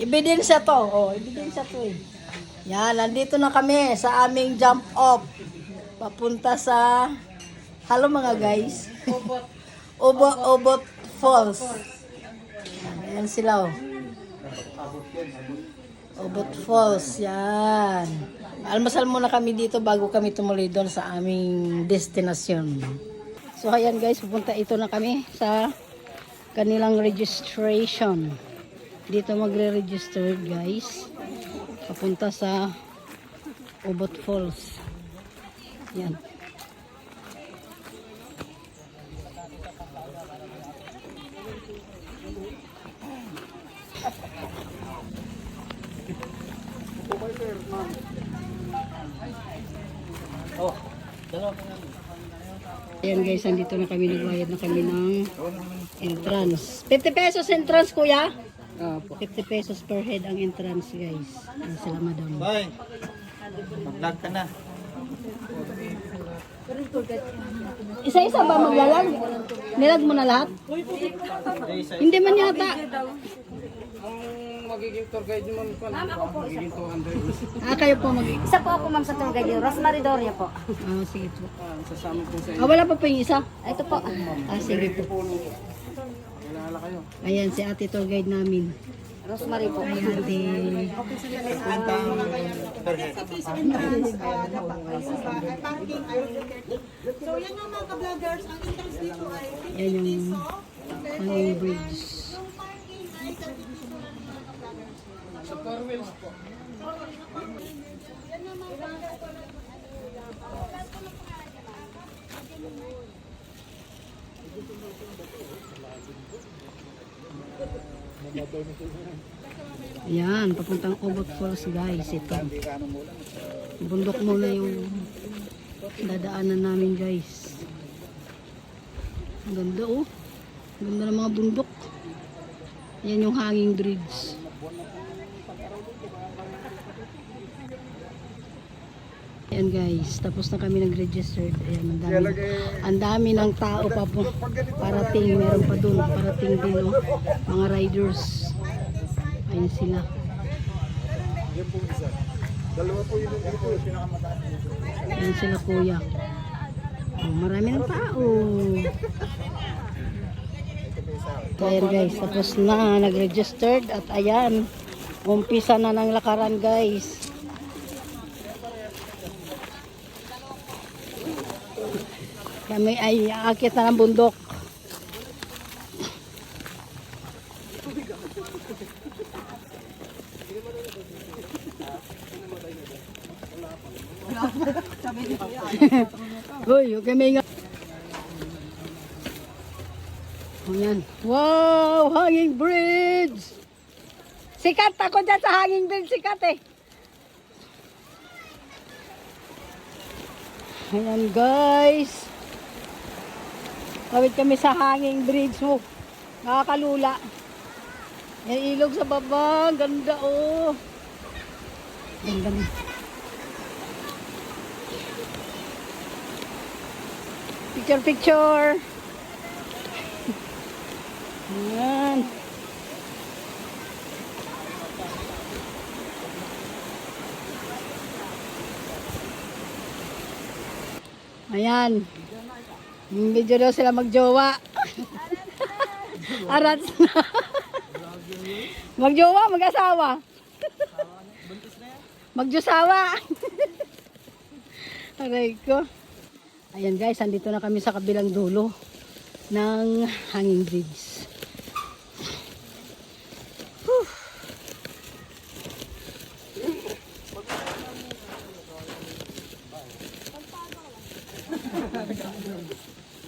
Ebidensya to. Oh, ebidensya to eh. Yan, nandito na kami sa aming jump off. Papunta sa... Hello mga guys. Obot Falls. Ayan sila oh. Obot Falls. Yan. Almasal muna kami dito bago kami tumuloy doon sa aming destinasyon. So ayan guys, pupunta ito na kami sa kanilang registration. Dito magre-register guys. Papunta sa Obot Falls. Yan. Oh, dalawa pa nga. Ayan guys, andito na kami, nagbayad na kami ng entrance. 50 pesos entrance kuya? Opo. 50 pesos per head ang entrance guys. Ayan sila madam. Bye. Mag-vlog ka na. Isa-isa ba maglalag? Nilag mo na lahat? Hindi man yata. Ang magiging tour guide naman pa. Magiging 200. Kayo po mag... Isa po ako ma'am sa tour guide, Rosemary Doria po. Sige po. Sasama po sa Wala pa yung isa? Ito po. Sige po. Wala kayo. Ayan si ate tour guide namin. Rosemary po. Ay ate. Kwenta ang per head. So yan nga mga ka-vloggers, ang entrance dito ay Yan yung hanging bridge. yung parking ay 32 lang mga ka-vloggers. Sa 4 wheels po. Yan nga mga Yan, papuntang Obot Falls guys. Ito. Bundok muna yung dadaanan namin guys. Ang ganda oh. Ang ganda ng mga bundok. Yan yung hanging bridge. Yan guys, tapos na kami nag-register. Ayan, ang dami ng tao pa po. Parating, meron pa dun. Parating din oh. Mga riders. Ayan sila. Dalawa po yung pinakamataas. Ayan sila kuya. Oh, marami ng tao. Ayan guys, tapos na nag-registered at ayan, umpisa na ng lakaran guys. Kami ay aakyat na ng bundok. Uy, okay may nga. Ayan. Wow, hanging bridge. Sikat ako dyan sa hanging bridge, sikat eh. Ayan guys. Kawit kami sa hanging bridge. Oh, nakakalula. Yan ilog sa baba. Ganda oh. Ganda na. Picture, picture. Ayan. Ayan. Yung video daw sila magjowa. Arats na. Magjowa, mag-asawa. Magjosawa. Aray ko. Ayan guys, andito na kami sa kabilang dulo ng hanging bridge. Whew.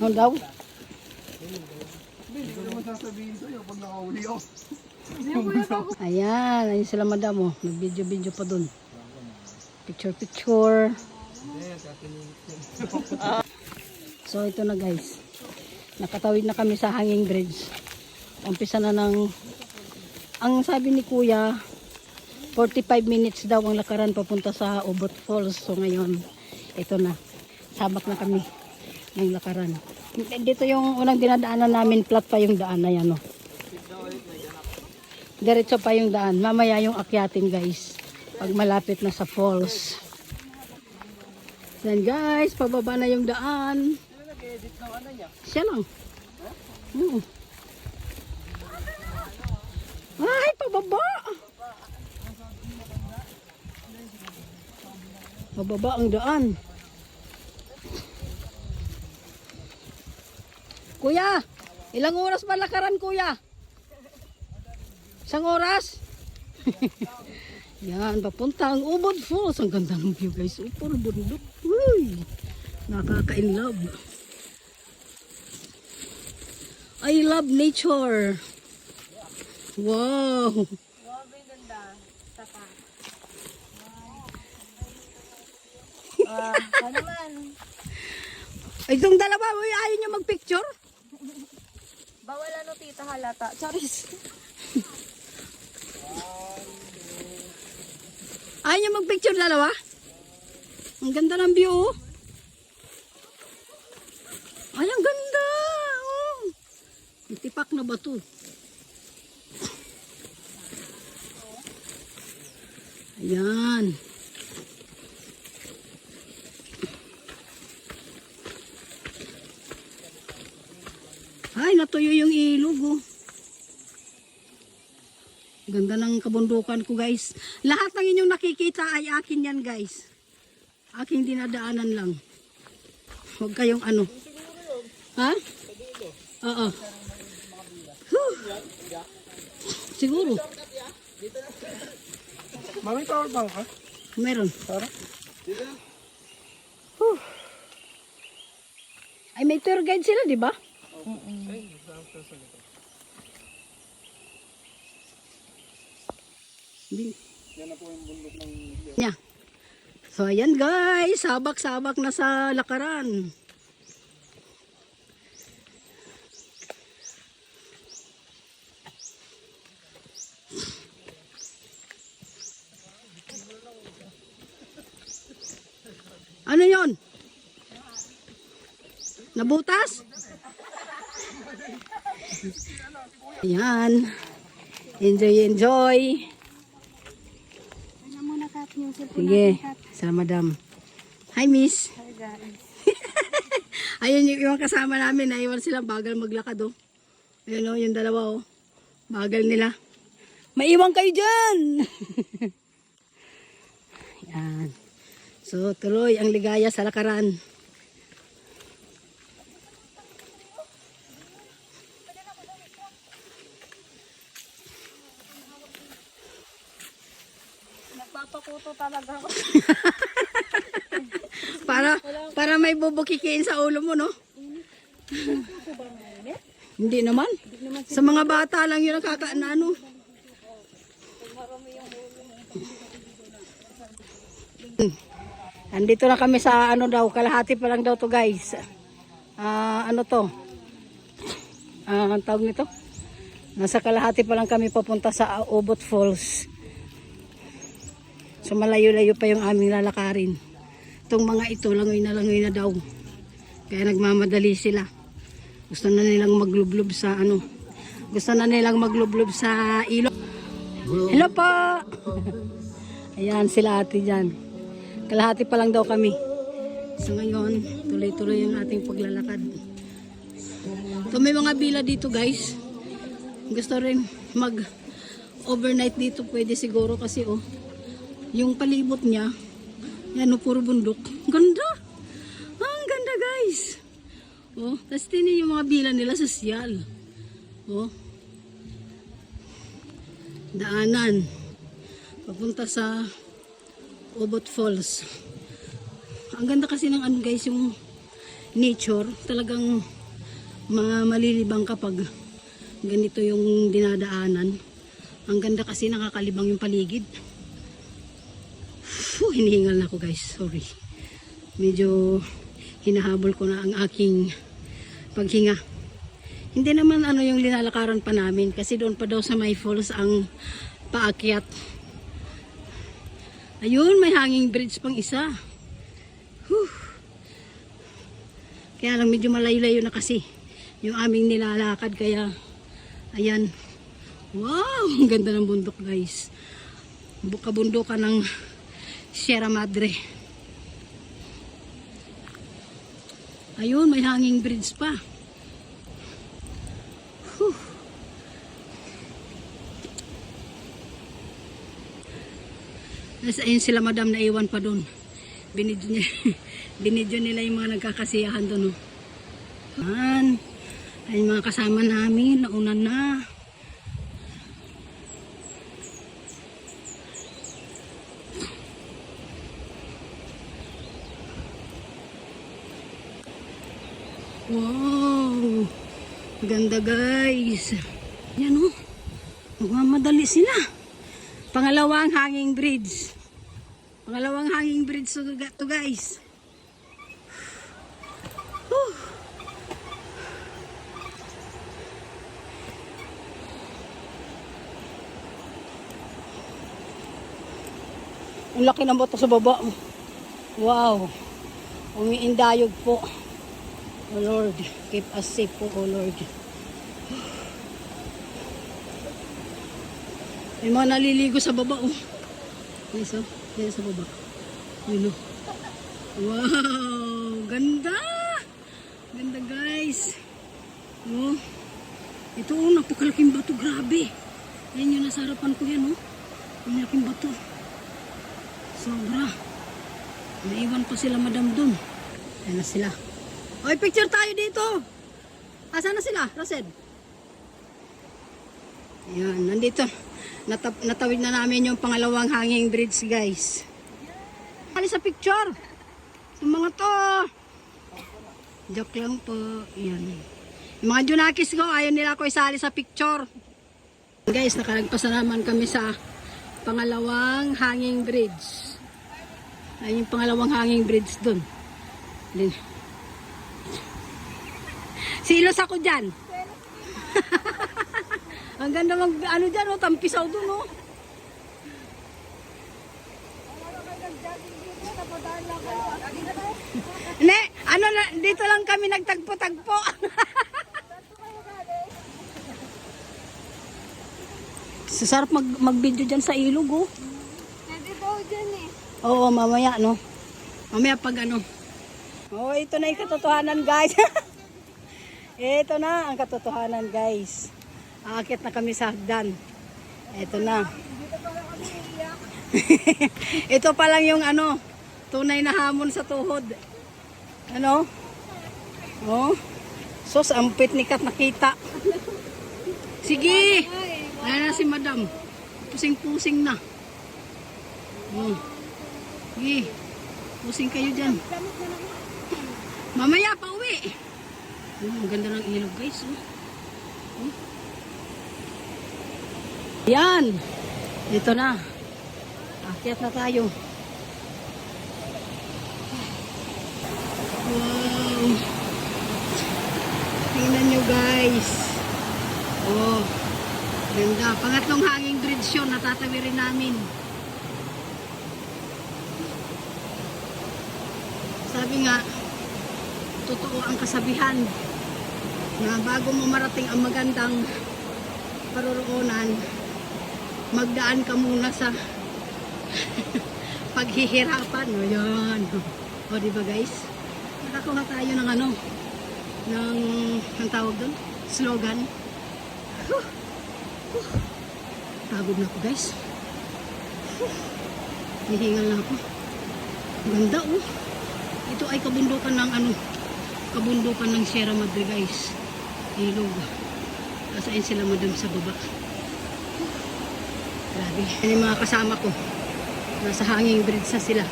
Ano daw? Hindi ko naman sasabihin sa'yo pag nakahuli ako. Ayan, ayun sila madam oh. Nag-video-video pa dun. Picture-picture. So ito na guys. Nakatawid na kami sa hanging bridge. Umpisa na ng, ang sabi ni kuya, 45 minutes daw ang lakaran papunta sa Obot Falls. So ngayon, ito na. Sabak na kami ng lakaran. Dito yung unang dinadaanan namin, flat pa yung daan na yan. Oh. Diretso pa yung daan. Mamaya yung akyatin guys. Pag malapit na sa falls. Yan guys, pababa na yung daan. Siya lang. Oo. Ay, pababa. Pababa ang daan. Kuya, ilang oras ba lakaran kuya? Isang oras? Yan, papunta ang Ubod Falls. Ang ganda ng view guys. Puro bundok. Uy, nakaka-inlove. I love nature. Wow. Ano man? Itong dalawa, ayaw nyo mag-picture? Bawal ano tita halata. Charis. Ayaw nyo mag-picture dalawa? Ang ganda ng view. Oh. Ay, ang ganda. Oh. Ang tipak na bato. Ayan. Ay, natuyo yung ilog. Oh. Ganda ng kabundukan ko guys. Lahat ng inyong nakikita ay akin yan guys. Aking dinadaanan lang. Huwag kayong ano. Ha? Oo. Huh. Siguro. Mami, power bank ka? Meron. Tara. Huh. Ay, may tour guide sila, di ba? Yan na po yung bundok ng Yeah. So, ayan guys. Sabak-sabak na sa lakaran. Ano yon? Nabutas? Ayan. Enjoy, enjoy. Ano muna kat yung cellphone Sige, natin, kat. sa madam. Hi, miss. Hi guys. Ayun yung kasama namin. Naiwan sila. Bagal maglakad, oh. Ayun, oh, yung dalawa, oh. Bagal nila. Maiwan kayo dyan! Yan. So, tuloy ang ligaya sa lakaran. Nagpapakuto talaga ako. Para may bubukikiin sa ulo mo, no? Hindi naman. Sa mga bata lang yun nakakaano. Andito na kami sa ano daw, kalahati pa lang daw to guys. Ano to? Ang tawag nito? Nasa kalahati pa lang kami papunta sa Ubod Falls. So malayo-layo pa yung aming lalakarin. Itong mga ito, langoy na daw. Kaya nagmamadali sila. Gusto na nilang maglublob sa ano. Gusto na nilang maglublob sa ilog. Hello po! Ayan sila ate dyan. Kalahati pa lang daw kami. So ngayon, tuloy-tuloy yung ating paglalakad. So may mga bila dito guys. Gusto rin mag-overnight dito. Pwede siguro kasi oh. Yung palibot niya, yan o, puro bundok. Ganda! Ang ganda guys! Oh, tapos tinin yung mga bila nila sa Sial. Oh. Daanan. Papunta sa Ubod Falls. Ang ganda kasi ng ano guys, yung nature. Talagang malilibang kapag ganito yung dinadaanan. Ang ganda kasi nakakalibang yung paligid. Hinihingal na ako guys, sorry. Medyo hinahabol ko na ang aking paghinga. Hindi naman ano yung linalakaran pa namin kasi doon pa daw sa may falls ang paakyat. Ayun, may hanging bridge pang isa. Whew. Kaya lang medyo malayo-layo na kasi yung aming nilalakad kaya ayan, Wow, ang ganda ng bundok guys. Kabundukan ng Sierra Madre. Ayun, may hanging bridge pa. Whew. Ayun sila madam na iwan pa doon. Binidyo nila yung mga nagkakasiyahan doon. Oh. Ayun mga kasama namin, nauna na. Wow! Ganda guys. Yan o. Magmamadali sila. Pangalawang hanging bridge. Pangalawang hanging bridge to guys. Whew. Ang laki ng bato sa baba. Wow. Umiindayog po. Oh Lord, keep us safe po, oh Lord. May mga naliligo sa baba, oh. Guys, oh. Diyan sa baba. Yun, oh. Wow! Ganda! Ganda, guys. Oh. Ito, oh, napakalaking bato. Grabe. Yan yung nasa harapan ko yan, oh. Ang laking bato. Sobra. Naiwan pa sila, madam, dun. Ayan na sila. Oy, picture tayo dito. Asan na sila, Rosed? Ayan, nandito. Natawid na namin yung pangalawang hanging bridge, guys. Kali sa picture. Yung mga to. Joke lang po. Ayan. Yung mga Junakis ko, ayaw nila ko isali sa picture. Guys, nakalagpas na naman kami sa pangalawang hanging bridge. Ayun yung pangalawang hanging bridge dun. Silos ako dyan. Ang ganda mag, ano dyan, oh, tampisaw dun, oh. Ne, ano na, dito lang kami nagtagpo-tagpo. Sasarap mag-video dyan sa ilog, oh. Pwede daw dyan eh. Oo, mamaya, no. Mamaya pag ano. Oh, ito na yung katotohanan, guys. Ito na ang katotohanan, guys. Aakit na kami sa hagdan. Ito na. Ito pa lang yung ano, tunay na hamon sa tuhod. Ano? Oh. Sos, ampit ni Kat nakita. Sige. Ayan na si madam. Pusing-pusing na. Sige. Pusing kayo dyan. Mamaya pa uwi. Ang ganda ng ilog, guys. Yan. Dito na. Akyat na tayo. Wow. Tingnan nyo, guys. Oh. Ganda. Pangatlong hanging bridge yun. Natatawirin namin. Sabi nga, totoo ang kasabihan na bago mo marating ang magandang paroroonan, magdaan ka muna sa paghihirapan. O yan. O diba guys? Nakakuha tayo ng ano, ng, ang tawag doon? Slogan. Pagod na ako guys. Hihingal na ako. Ganda oh. Ito ay kabundukan ng ano, kabundukan ng Sierra Madre guys. Ilog. Asain sila madam sa baba. Grabe. Yan yung mga kasama ko. Nasa hanging bridge na sila.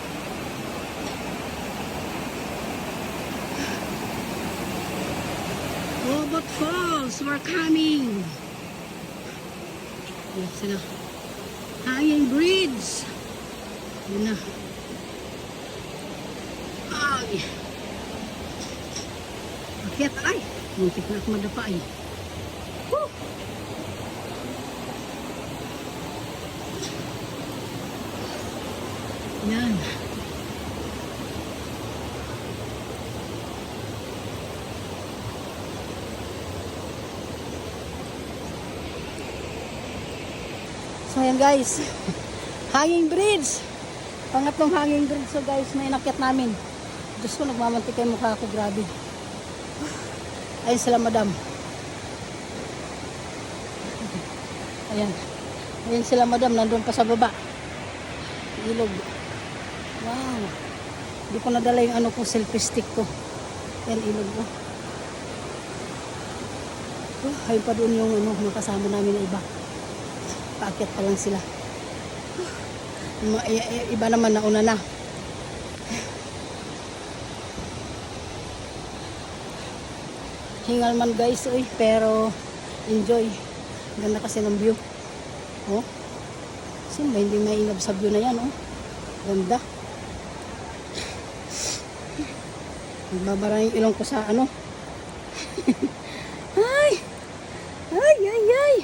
Robot Falls, we're coming. Yan sila. Hanging bridge. Yan na. Ay. Akyat ay. Muntik na ako madapa ay. Woo! Yan. ayan guys. Hanging bridge. Pangatlong hanging bridge. So guys, na inakyat namin. Diyos ko, nagmamantik yung mukha ko. Grabe. Ayun sila madam. Ayan. Ayan sila madam. Nandun pa sa baba. Ilog. Wow. Hindi ko nadala yung ano ko, selfie stick ko. Ayan, ilog ko. Ayun pa doon yung ano, mga kasama namin na iba. Paakyat pa lang sila. Iba naman nauna na. Hingal man guys, uy, pero enjoy. Ganda kasi ng view. Oh. Sino ba hindi may inab sa view na yan, oh. Ganda. Nagbabara yung ilong ko sa ano. Ay! Ay, ay, ay!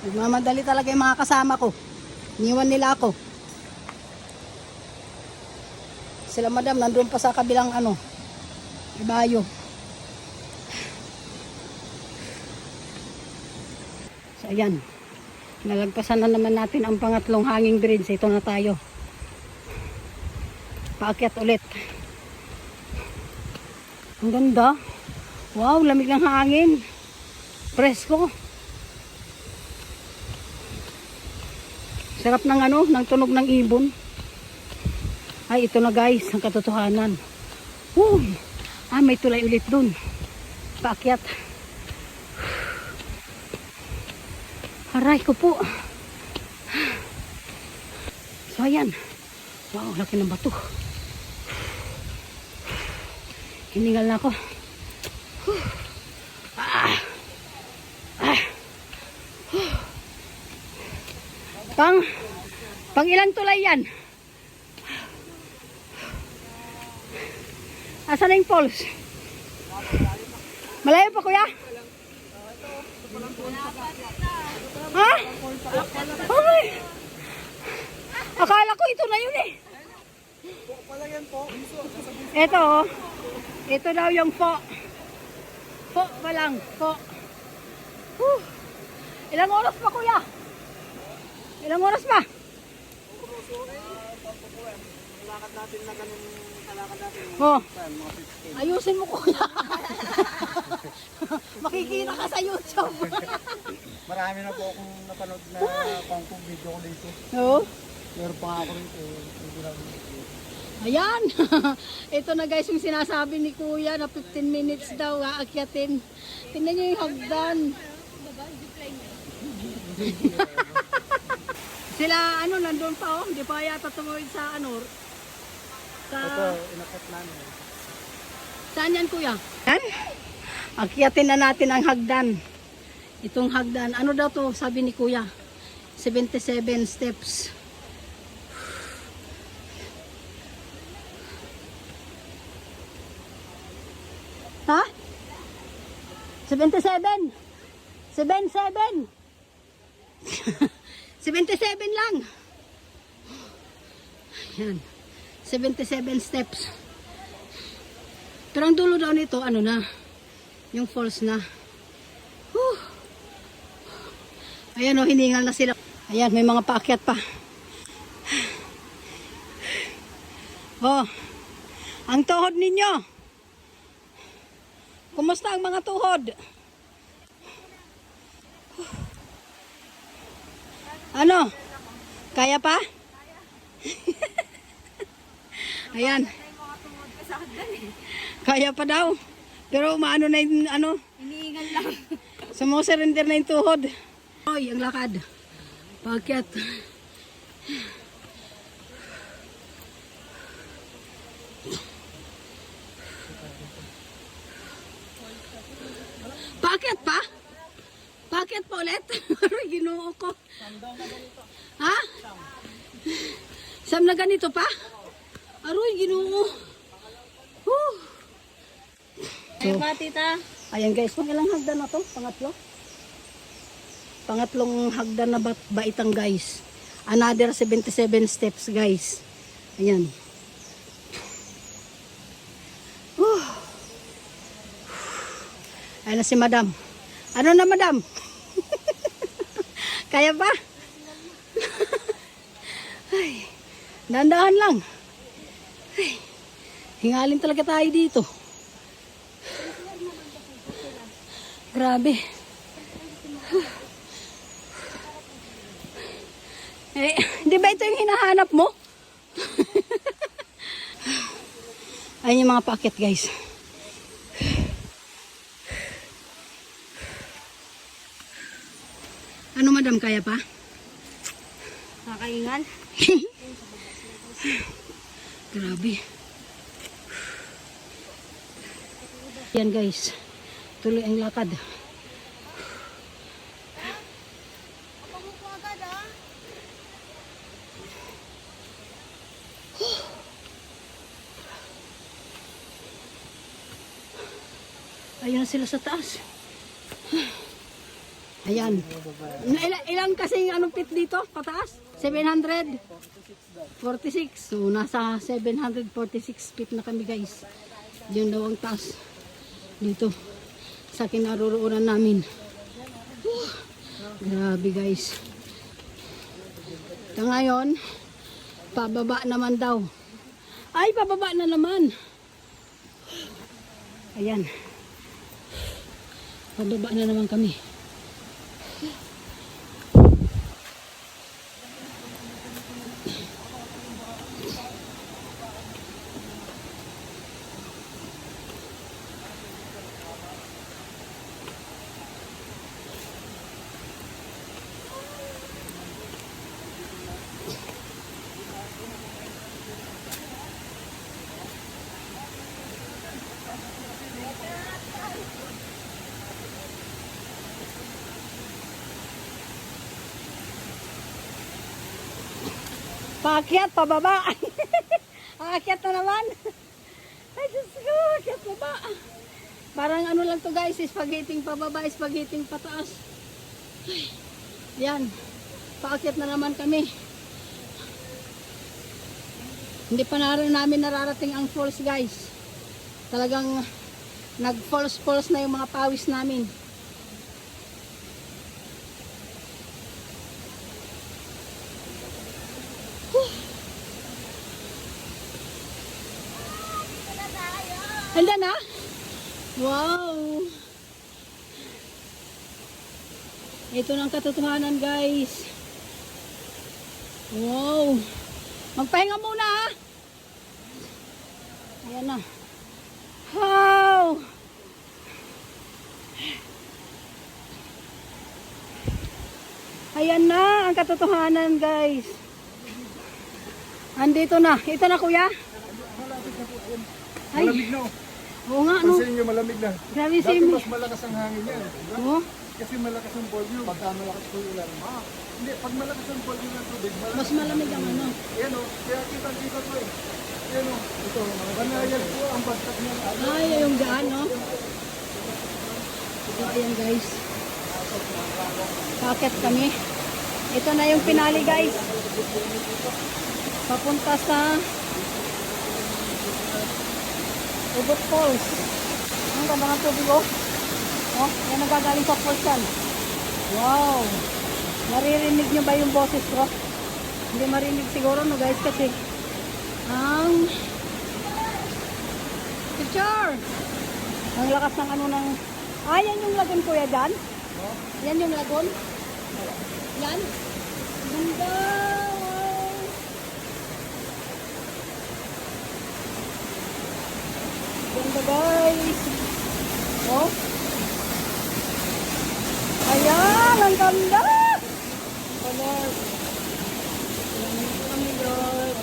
Nagmamadali talaga yung mga kasama ko. Iniwan nila ako. Sila madam, nandun pa sa kabilang ano, ibayo. So ayan, nalagpasan na naman natin ang pangatlong hanging bridge. Ito na tayo. Paakyat ulit. Ang ganda. Wow, lamig ng hangin. Presko. Sarap ng ano, ng tunog ng ibon. Ay, ito na guys, ang katotohanan. Uy! May tulay ulit dun. Paakyat. Aray ko po. So, ayan. Wow, laki ng bato. Hiningal na ako. Pang ilang tulay yan? Asan na yung falls? Malayo pa kuya? Ha? Ay! Akala ko ito na yun eh. Ito oh. Ito daw yung po. Po pa lang. Po. Ilang oras pa kuya? Ilang oras pa? Lakad natin na ganun kalakad natin. Oh. Ayusin mo kuya. Makikita ka sa YouTube. Marami na po akong napanood na pang video ko dito. Oo. Meron pa nga ako rito. Ayan. Ito na guys yung sinasabi ni kuya na 15 minutes daw aakyatin. Tingnan niyo yung hagdan. Sila ano nandun pa oh, hindi pa yata tumawid sa ano. Ito, inakat namin. Saan yan kuya? Yan? Akyatin na natin ang hagdan. Itong hagdan. Ano daw to sabi ni kuya? 77 steps. Ha? 77? 77? 77 lang. Yan. 77 steps. Pero ang dulo daw nito, ano na? Yung falls na. Whew. Ayan o, hiningal na sila. Ayan, may mga paakyat pa. Oh, ang tuhod ninyo. Kumusta ang mga tuhod? Ano? Kaya pa? Ayan. Kaya pa daw. Pero maano na yung ano? Iniingal lang. Sumusurrender na yung tuhod. Oy, ang lakad. Paakyat. Paakyat pa? Paakyat pa ulit? Ginoo ko. Ha? Sam na ganito pa? Aroy, ginoo. Ay pa, tita. Ayan guys, pangilang hagdan na to? Pangatlo? Pangatlong hagdan na baitang guys. Another 77 steps guys. Ayan. Ayun na si madam. Ano na madam? Kaya ba? Ay, dandahan lang. Ay, hingalin talaga tayo dito. Grabe. Eh, di ba ito yung hinahanap mo? Ayun yung mga packet guys. Ano madam, kaya pa? Kakaingan. Grabe. Yan guys. Tuloy ang lakad. Ayun na sila sa taas. Ayan. Ilang kasing anong pit dito? Pataas? 746. So, nasa 746 feet na kami guys. Yun daw ang taas. Dito. Sa kinaroroonan namin. Grabe guys. So, ngayon, pababa naman daw. Ay, pababa na naman. Ayan. Pababa na naman kami. Paakyat, pababa. Aakyat na naman. Ay, Diyos ko, aakyat baba. Parang ano lang to guys, spaghetti pababa, spaghetti pataas. Ay, yan. Paakyat na naman kami. Hindi pa namin nararating ang falls guys. Talagang nag-falls na yung mga pawis namin. Handa na? Wow! Ito ng katotohanan guys. Wow! Magpahinga muna ha! Ayan na. Wow! Ayan na ang katotohanan guys. Andito na. Ito na kuya. Ay. Malamig na. Oo nga, no? Pansin nyo, malamig na. Grabe Dati si mas malakas ang hangin yan. Diba? Oh, Kasi malakas ang volume. Pagka malakas po yung ulan. Hindi, pag malakas ang volume ng tubig, mas malamig ang ano. Yan o, kaya kita ko eh. Yan o, ito, banayal po ang bastak niya. Ay, yung daan, no? So, ayan guys. Paket kami. Ito na yung pinali guys. Papunta sa Ubot Falls. Ang ganda ng tubig oh. Oh, yan nagagaling sa falls yan. Wow. Maririnig nyo ba yung boses ko? Hindi marinig siguro no guys kasi ang picture. Ang lakas ng ano ng yan yung lagon kuya dyan. Yan yung lagon. Yan. Ganda. Wow. Ganda guys. Oh. Ayan, ang ganda. Oh Lord. Salamat kami Lord.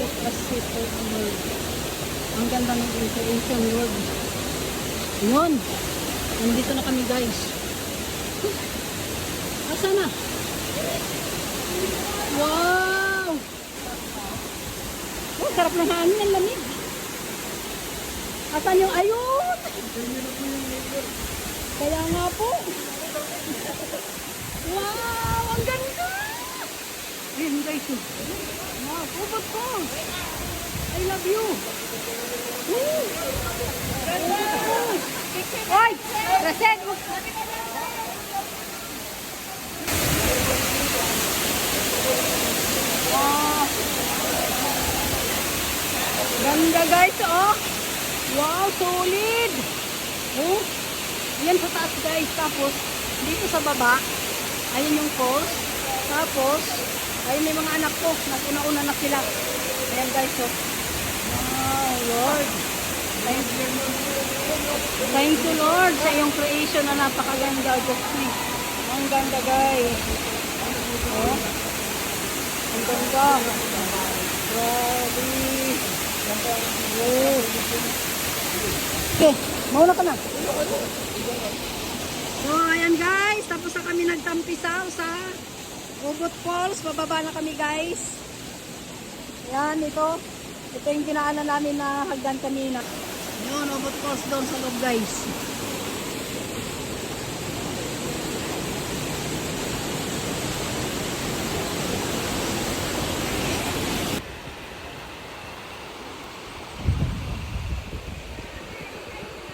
It's a simple word. Ang ganda ng inspiration Lord. Yun. Nandito na kami guys. Asa na? Wow! Oh, sarap ng hangin. Ang lamig. Asan yung ayun? Kaya nga po. Wow! Ang ganda! Ayun guys. Wow! Ubot ko! I love you! Woo! Lord! Oh, yan sa taas guys. Tapos, dito sa baba, ayun yung falls. Tapos, ayun may mga anak ko. Nag-una-una na sila. Ayan guys, oh. Wow, Lord. Thank you. Thank you, Lord, sa iyong creation na napakaganda. Just see. Ang ganda, guys. Oh. Ang ganda. Grabe. Oh. Okay, mauna ka na. So, ayan guys. Tapos na kami nagtampisaw sa Ubot Falls. Bababa na kami, guys. Ayan, ito. Ito yung dinaanan namin na hagdan kanina. Yun, Ubot Falls doon sa loob, guys.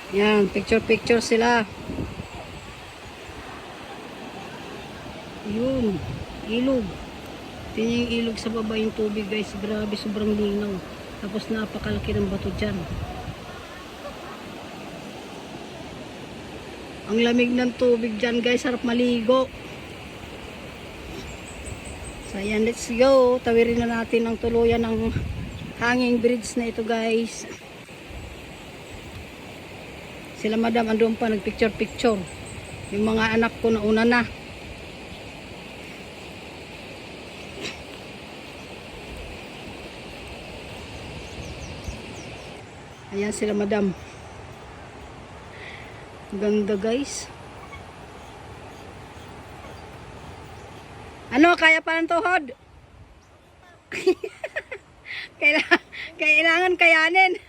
Yan, picture-picture sila. Yun, ilog. Tingnan yung ilog sa baba yung tubig, guys. Grabe, sobrang linaw. Tapos napakalaki ng bato dyan. Ang lamig ng tubig dyan, guys. Sarap maligo. So, ayan, let's go. Tawirin na natin ang tuluyan ng hanging bridge na ito, guys. Sila madam andun pa nagpicture-picture. Yung mga anak ko na una na. Ayan sila madam. Ganda guys. Ano, kaya pa ng tuhod? Kailangan kayanin.